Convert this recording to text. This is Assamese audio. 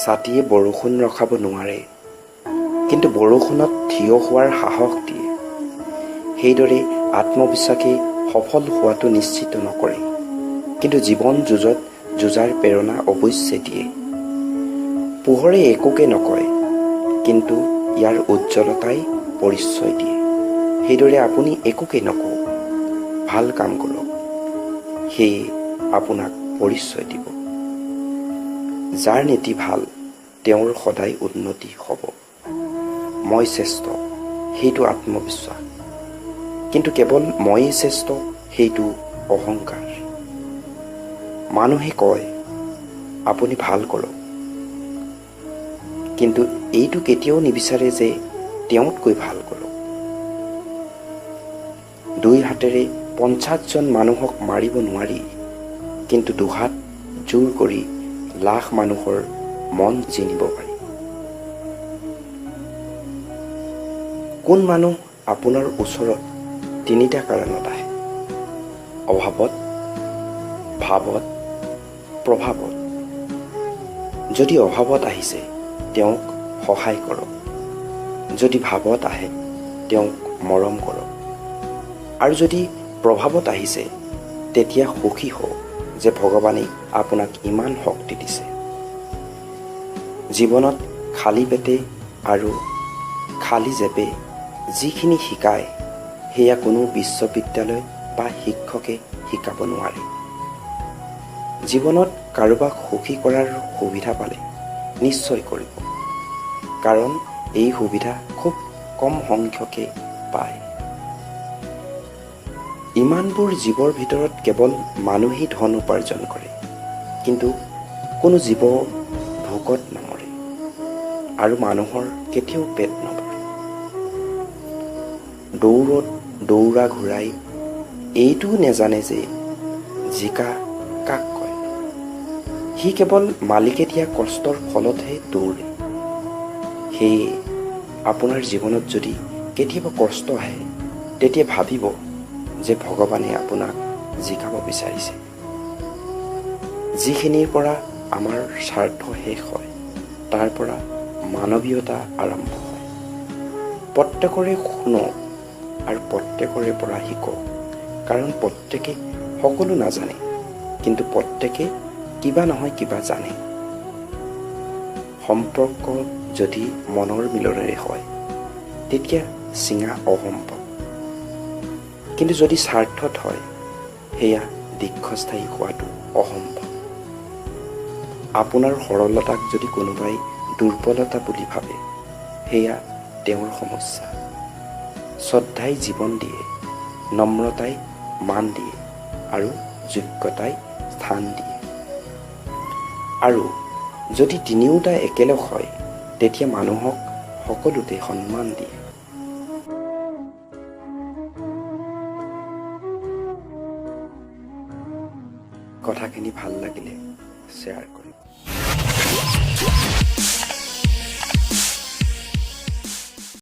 ছাতিয়ে বৰষুণ ৰখাব নোৱাৰে, কিন্তু বৰষুণত থিয় হোৱাৰ সাহস দিয়ে। সেইদৰে আত্মবিশ্বাসে সফল হোৱাটো নিশ্চিত নকৰে, কিন্তু জীৱন যুঁজত যুঁজাৰ প্ৰেৰণা অৱশ্যে দিয়ে। পোহৰে একোকে নকয়, কিন্তু ইয়াৰ উজ্জ্বলতাই পৰিচয় দিয়ে। সেইদৰে আপুনি একোকে নকওঁ, ভাল কাম কৰক, সেয়ে আপোনাক পৰিচয় দিব। যাৰ নীতি ভাল, তেওঁৰ সদায় উন্নতি হ'ব। মই শ্ৰেষ্ঠ, সেইটো আত্মবিশ্বাস, কিন্তু কেৱল ময়েই শ্ৰেষ্ঠ, সেইটো অহংকাৰ। মানুহে কয়, আপুনি ভাল কৰক, কিন্তু এইটো কেতিয়াও নিবিচাৰে যে তেওঁতকৈ ভাল কৰক। 2 হাতেৰে 50জন মানুহক মাৰিব নোৱাৰি, কিন্তু 2 হাত জোৰ কৰি লাখ মানুহৰ মন জিনিব পাৰি। কোন মানুহ আপোনাৰ ওচৰত 3টা কাৰণত আহে: অভাৱত, ভাৱত, প্ৰভাৱত। যদি অভাৱত আহিছে, তেওঁক সহায় কৰক। যদি ভাৱত আহে, তেওঁক মৰম কৰক। আৰু যদি প্ৰভাৱত আহিছে, তেতিয়া সুখী হওক যে ভগৱানে আপোনাক ইমান শক্তি দিছে। জীৱনত খালী পেটে আৰু খালী জেপে যিখিনি শিকায়, সেয়া কোনো বিশ্ববিদ্যালয় বা শিক্ষকে শিকাব নোৱাৰে। জীৱনত কাৰোবাক সুখী কৰাৰ সুবিধা পালে নিশ্চয় কৰিব, কাৰণ এই সুবিধা খুব কম সংখ্যকে পায়। ইমানবোৰ জীৱৰ ভিতৰত কেৱল মানুহেই ধন উপাৰ্জন কৰে, কিন্তু কোনো জীৱ ভোকত নমৰে, আৰু মানুহৰ কেতিয়াও পেট নভৰে। দৌৰত দৌৰা ঘূৰাই এইটোও নেজানে যে জিকা কাক কয়। সি কেৱল মালিকে দিয়া কষ্টৰ ফলতহে দৌৰে। সেয়ে আপোনাৰ জীৱনত যদি কেতিয়াবা কষ্ট আহে, তেতিয়া ভাবিব যে ভগৱানে আপোনাক জিকাব বিচাৰিছে। যিখিনিৰ পৰা আমাৰ স্বাৰ্থ শেষ হয়, তাৰ পৰা মানৱীয়তা আৰম্ভ হয়। প্ৰত্যেকৰে শুনক আৰু প্ৰত্যেকৰে পৰা শিকক, কাৰণ প্ৰত্যেকে সকলো নাজানে, কিন্তু প্ৰত্যেকে কিবা নহয় কিবা জানে। সম্পৰ্ক যদি মনৰ মিলনেৰে হয়, তেতিয়া ছিঙা অসম্ভৱ, কিন্তু যদি স্বাৰ্থত হয়, সেয়া দীৰ্ঘস্থায়ী হোৱাটো অসম্ভৱ। আপোনাৰ সৰলতাক যদি কোনোবাই দুৰ্বলতা বুলি ভাবে, সেয়া তেওঁৰ সমস্যা। শ্ৰদ্ধাই জীৱন দিয়ে, নম্ৰতাই মান দিয়ে, আৰু যোগ্যতাই স্থান দিয়ে। আৰু যদি তিনিওটা একেলগ হয়, তেতিয়া মানুহক সকলোতে সন্মান দিয়ে। কথাখিনি ভাল লাগিলে শ্বেয়াৰ কৰক।